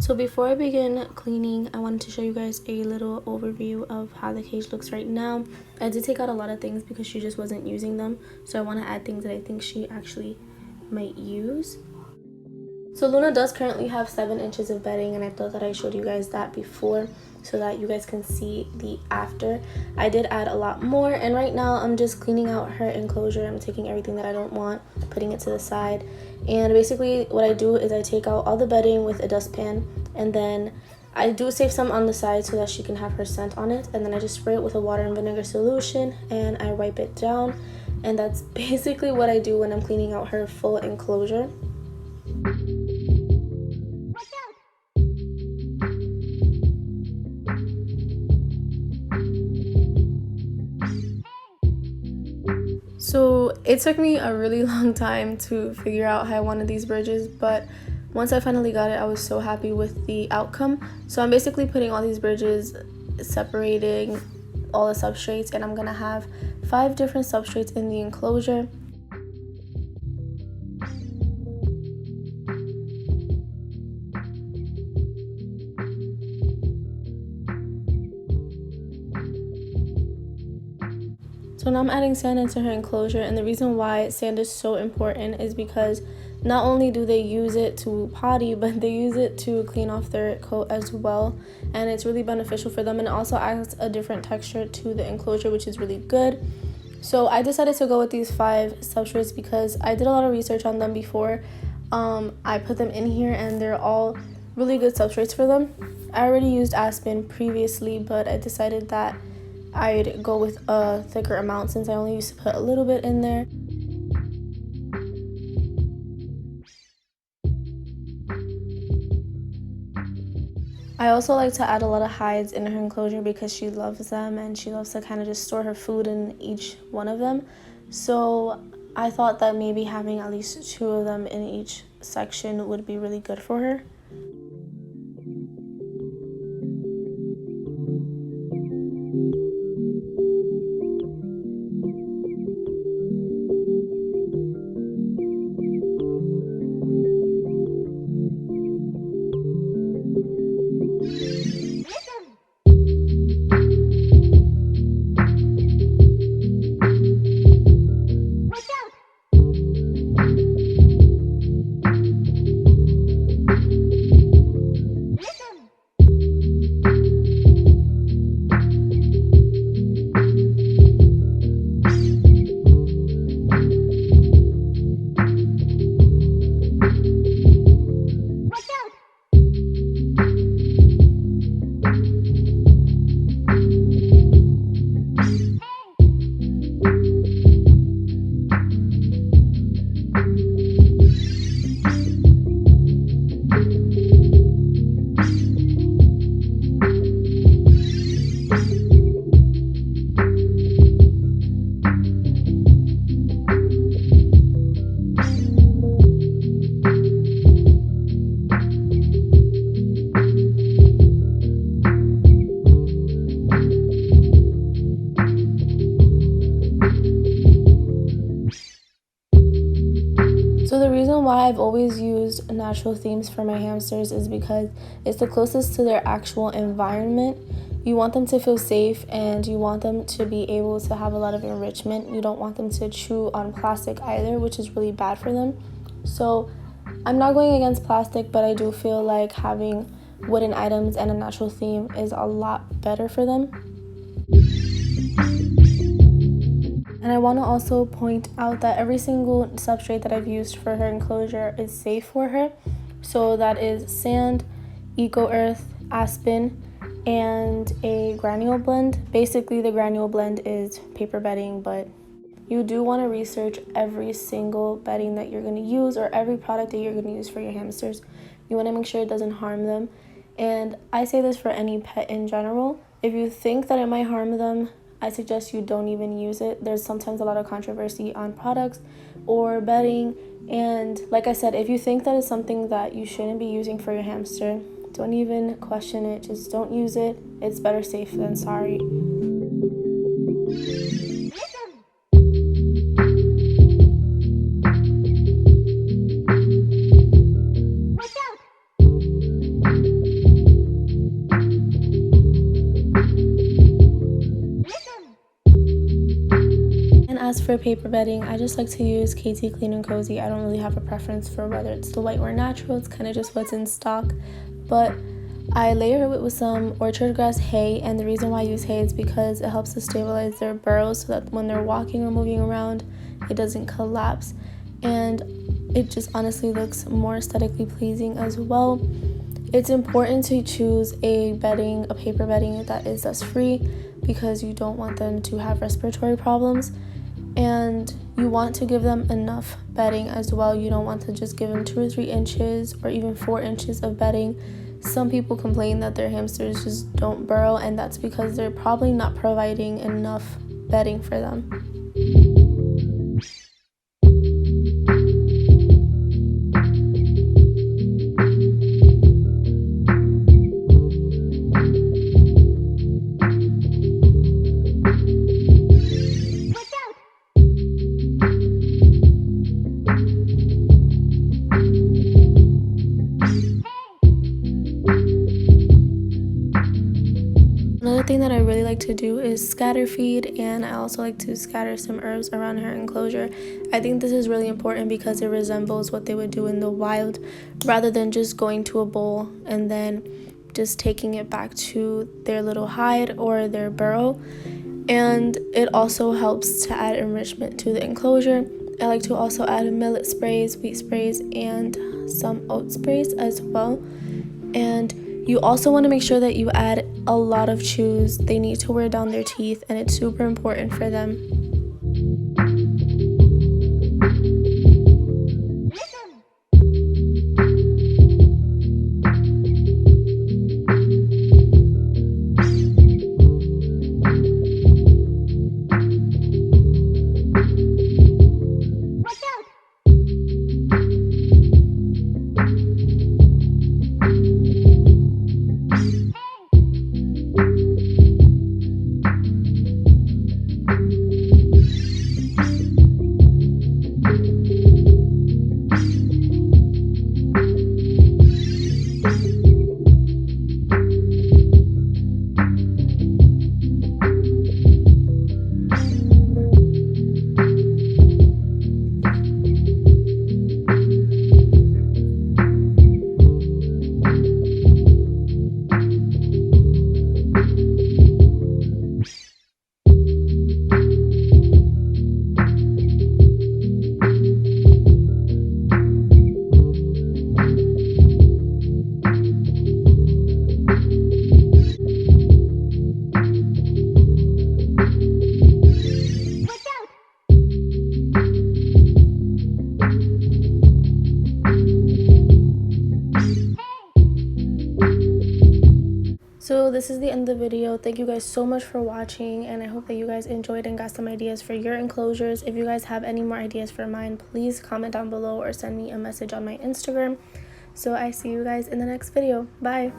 So before I begin cleaning, I wanted to show you guys a little overview of how the cage looks right now. I did take out a lot of things because she just wasn't using them, so I want to add things that I think she actually might use. So Luna does currently have 7 inches of bedding, and I thought that I showed you guys that before so that you guys can see the after. I did add a lot more, and right now I'm just cleaning out her enclosure. I'm taking everything that I don't want, putting it to the side, and basically what I do is I take out all the bedding with a dustpan, and then I do save some on the side so that she can have her scent on it, and then I just spray it with a water and vinegar solution and I wipe it down. And that's basically what I do when I'm cleaning out her full enclosure. So it took me a really long time to figure out how I wanted these bridges, but once I finally got it, I was so happy with the outcome. So I'm basically putting all these bridges, separating all the substrates, and I'm gonna have 5 different substrates in the enclosure. So now I'm adding sand into her enclosure, and the reason why sand is so important is because not only do they use it to potty, but they use it to clean off their coat as well, and it's really beneficial for them, and it also adds a different texture to the enclosure, which is really good. So I decided to go with these 5 substrates because I did a lot of research on them before I put them in here, and they're all really good substrates for them. I already used aspen previously, but I decided that I'd go with a thicker amount since I only used to put a little bit in there. I also like to add a lot of hides in her enclosure because she loves them and she loves to kind of just store her food in each one of them. So I thought that maybe having at least 2 of them in each section would be really good for her. So the reason why I've always used natural themes for my hamsters is because it's the closest to their actual environment. You want them to feel safe and you want them to be able to have a lot of enrichment. You don't want them to chew on plastic either, which is really bad for them. So I'm not going against plastic, but I do feel like having wooden items and a natural theme is a lot better for them. And I want to also point out that every single substrate that I've used for her enclosure is safe for her. So that is sand, eco earth, aspen, and a granule blend. Basically the granule blend is paper bedding, but you do want to research every single bedding that you're going to use or every product that you're going to use for your hamsters. You want to make sure it doesn't harm them. And I say this for any pet in general. If you think that it might harm them, I suggest you don't even use it. There's sometimes a lot of controversy on products or bedding. And like I said, if you think that it's something that you shouldn't be using for your hamster, Don't even question it. Just don't use it. It's better safe than sorry. As for paper bedding, I just like to use KT Clean and Cozy. I don't really have a preference for whether it's the white or natural. It's kind of just what's in stock. But I layer it with some orchard grass hay, and the reason why I use hay is because it helps to stabilize their burrows so that when they're walking or moving around, it doesn't collapse. And it just honestly looks more aesthetically pleasing as well. It's important to choose a paper bedding that is dust free, because you don't want them to have respiratory problems. And you want to give them enough bedding as well. You don't want to just give them 2 or 3 inches or even 4 inches of bedding. Some people complain that their hamsters just don't burrow, and that's because they're probably not providing enough bedding for them. Another thing that I really like to do is scatter feed, and I also like to scatter some herbs around her enclosure. I think this is really important because it resembles what they would do in the wild, rather than just going to a bowl and then just taking it back to their little hide or their burrow. And it also helps to add enrichment to the enclosure. I like to also add millet sprays, wheat sprays, and some oat sprays as well. And you also want to make sure that you add a lot of chews. They need to wear down their teeth, and it's super important for them. So this is the end of the video. Thank you guys so much for watching, and I hope that you guys enjoyed and got some ideas for your enclosures. If you guys have any more ideas for mine, please comment down below or send me a message on my Instagram. So I see you guys in the next video. Bye.